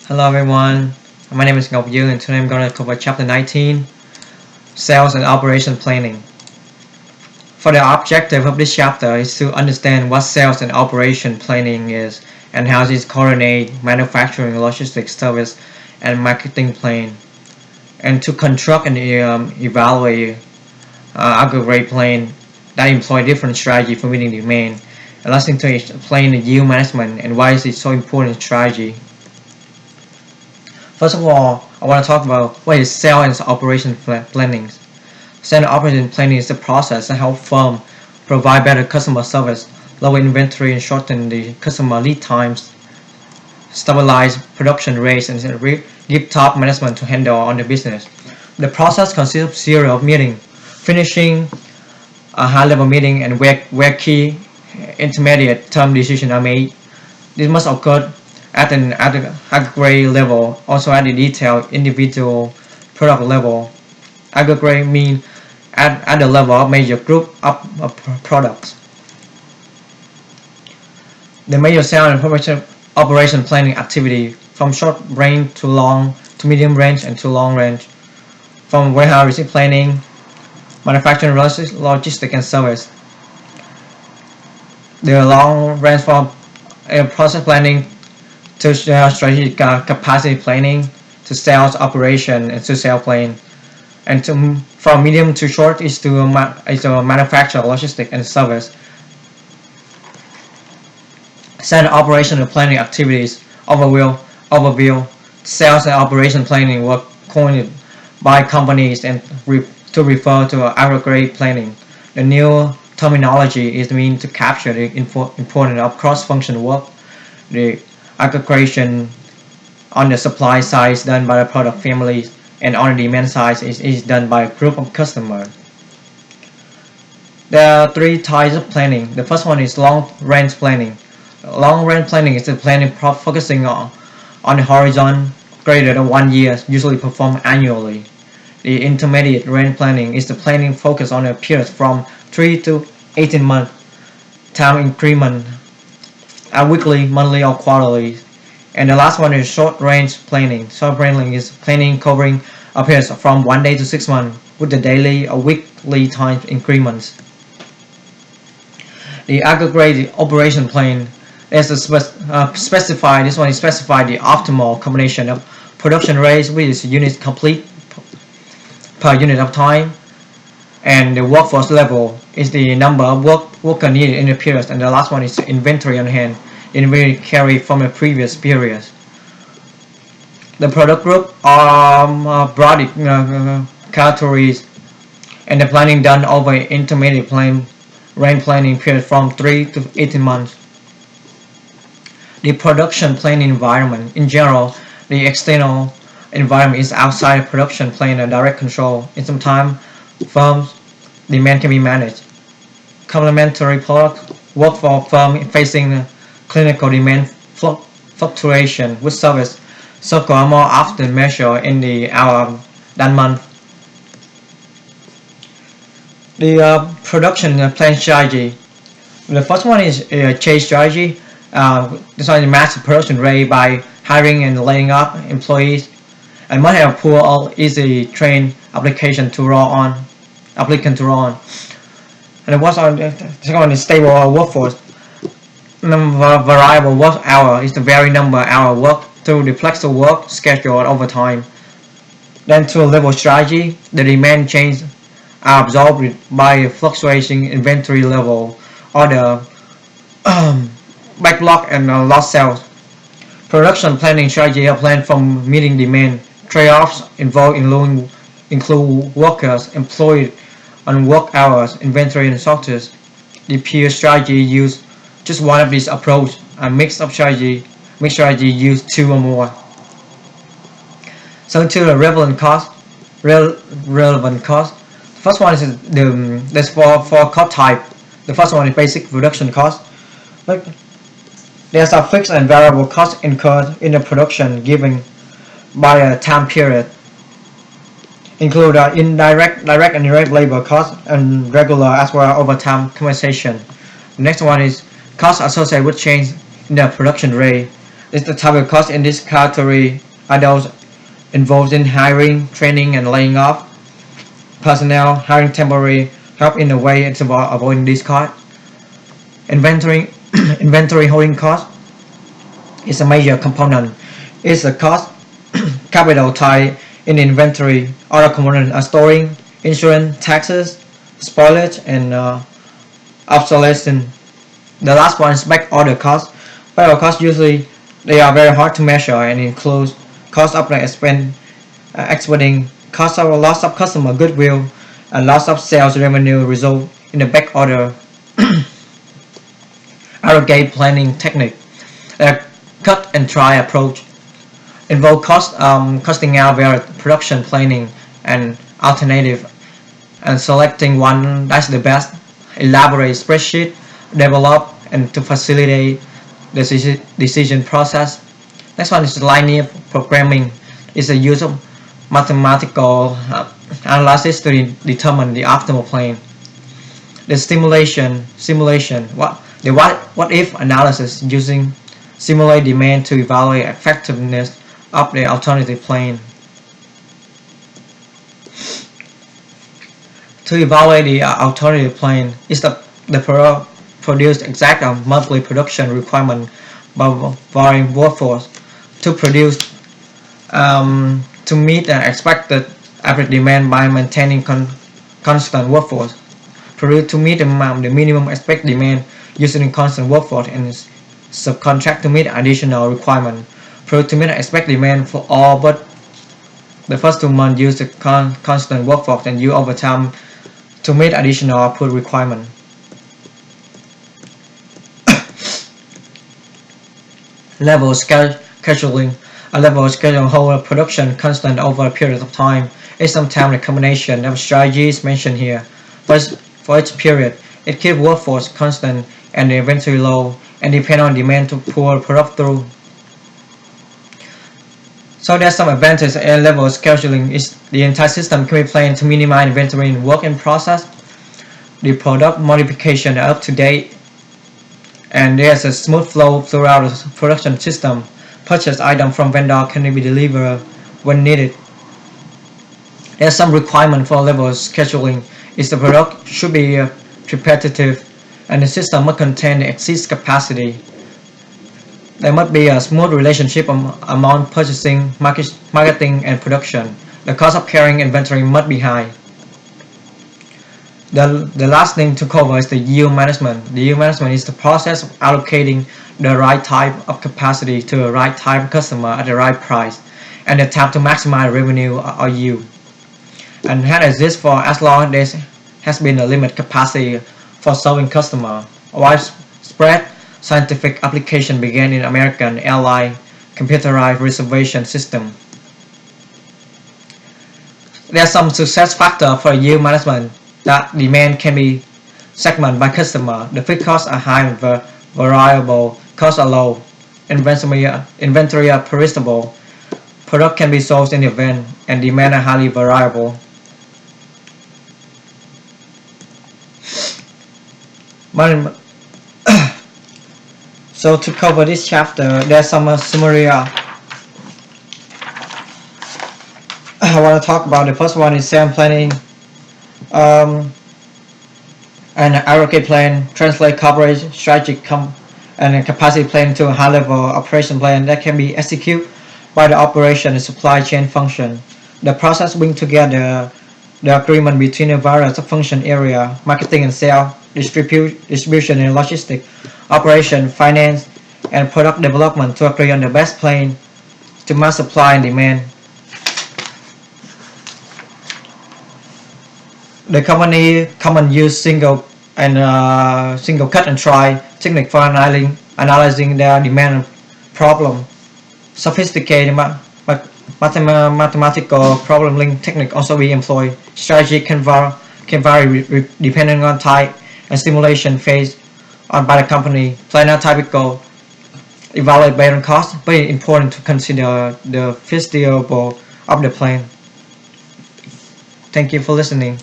Hello everyone, my name is Ngọc Dương and today I'm going to cover chapter 19, Sales and Operation Planning. For the objective of this chapter is to understand what sales and operation planning is and how it coordinates manufacturing, logistics, service, and marketing plan, and to construct and evaluate aggregate plan that employ different strategy for meeting demand, and lastly to explain the yield management and why is it so important strategy. First of all, I want to talk about what is sales and operation planning. Sales and operation planning is the process that helps firms provide better customer service, lower inventory and shorten the customer lead times, stabilize production rates, and give top management to handle on the business. The process consists of series of meetings, finishing a high-level meeting and where key intermediate term decisions are made. This must occur at an aggregate level, also at the detailed individual product level. Aggregate means at the level of major group of products. The major sales and operation planning activity from short range to long to medium range and to long range, from warehouse receipt planning, manufacturing logistics and service. The long range from process planning to strategic capacity planning, to sales operation and to sales plan, and from medium to short is to manufacture, logistics and service. Sales operational planning activities overview. Sales and operation planning were coined by companies and to refer to aggregate planning. The new terminology is meant to capture the importance of cross-function work. The aggregation on the supply side is done by the product families, and on the demand side is done by a group of customers. There are three types of planning. The first one is long-range planning. Long-range planning is the planning focusing on the horizon greater than 1 year, usually performed annually. The intermediate range planning is the planning focused on a period from 3 to 18 months, time increment weekly, monthly, or quarterly. And the last one is short-range planning. Short-range planning is planning covering a period from 1 day to 6 months with the daily or weekly time increments. The aggregate operation plan is specify the optimal combination of production rates, which is units complete per unit of time, and the workforce level is the number of worker needed in the period, and the last one is inventory on hand, inventory carried from a previous period. The product group are broad categories, and the planning done over intermediate range planning period from 3 to 18 months. The production planning environment. In general, the external environment is outside production plan and direct control. In some time, firms' demand can be managed. Complementary products work for firms facing clinical demand fluctuation with service cycle are more often measured in the hour than month. The production plan strategy. The first one is chase strategy. This one is mass production rate by hiring and laying up employees, and must have poor or easy trained applicant to roll on. And the second one is stable workforce. Variable work hour is the very number of hours worked through the flexible work schedule over time. Then to a level strategy, the demand changes are absorbed by fluctuating inventory level or the backlog and lost sales. Production planning strategy are planned from meeting demand. Trade-offs involved include workers employed on work hours, inventory, and shortages. The peer strategy use just one of these approaches. A mixed strategy use two or more. So to the relevant cost. The first one is there's four cost type. The first one is basic production cost. There's a fixed and variable cost incurred in the production given by a time period. Include direct and indirect labor costs and regular as well overtime compensation. The next one is costs associated with change in the production rate. The type of costs in this category are those involved in hiring, training, and laying off personnel, hiring temporary help in a way to avoid this cost. Inventory inventory holding cost is a major component. It's a cost capital tied in inventory. Other components are storing, insurance, taxes, spoilage, and obsolescence. The last one is back order cost. Back order costs usually they are very hard to measure and include cost of the expediting, cost of loss of customer goodwill, and loss of sales revenue result in the back order. Aggregate planning technique. A cut and try approach involve costing out their production planning and alternative and selecting one that's the best. Elaborate spreadsheet develop and to facilitate the decision process. Next one is linear programming. It's the use of mathematical analysis to determine the optimal plan. The simulation. What if analysis using simulate demand to evaluate effectiveness of the alternative plan. To evaluate the alternative plan is the produce exact monthly production requirement by varying workforce to produce to meet the expected average demand by maintaining constant workforce. Produce to meet the minimum expected demand using constant workforce and subcontract to meet additional requirement. Produce to meet the expected demand for all but the first 2 months use the constant workforce and use overtime to meet additional output requirement. Level scheduling. A level scheduling hold production constant over a period of time. It's sometimes a combination of strategies mentioned here. For each period, it keeps workforce constant and the inventory low and depend on demand to pull product through. So there's some advantage in level scheduling. Is the entire system can be planned to minimize inventory and work in process. The product modification are up to date and there's a smooth flow throughout the production system. Purchased item from vendor can be delivered when needed. There's some requirement for level scheduling. Is the product should be repetitive and the system must contain the excess capacity. There must be a smooth relationship among purchasing, marketing, and production. The cost of carrying inventory must be high. The last thing to cover is the yield management. The yield management is the process of allocating the right type of capacity to the right type of customer at the right price and the time to maximize revenue or yield. And had exists for as long as there has been a limit capacity for serving customer. Widespread scientific application began in American airline computerized reservation system. There are some success factors for yield management. That demand can be segmented by customer. The fixed costs are high and variable costs are low. Inventory are perishable. Product can be sold in the event and demand are highly variable. So to cover this chapter, there's some summary. I want to talk about the first one is sales planning, and aggregate plan, translate coverage, strategic and capacity plan to a high-level operation plan that can be executed by the operation and supply chain function. The process brings together the agreement between the various function area, marketing and sales, distribution and logistics, operation, finance, and product development to agree on the best plan to match supply and demand. The company common use single cut and try technique for analyzing their demand problem. Sophisticated mathematical problem link technique also be employed. Strategy can vary depending on type and stimulation phase by the company. Planner typical evaluate based on cost, but it's important to consider the feasibility of the plan. Thank you for listening.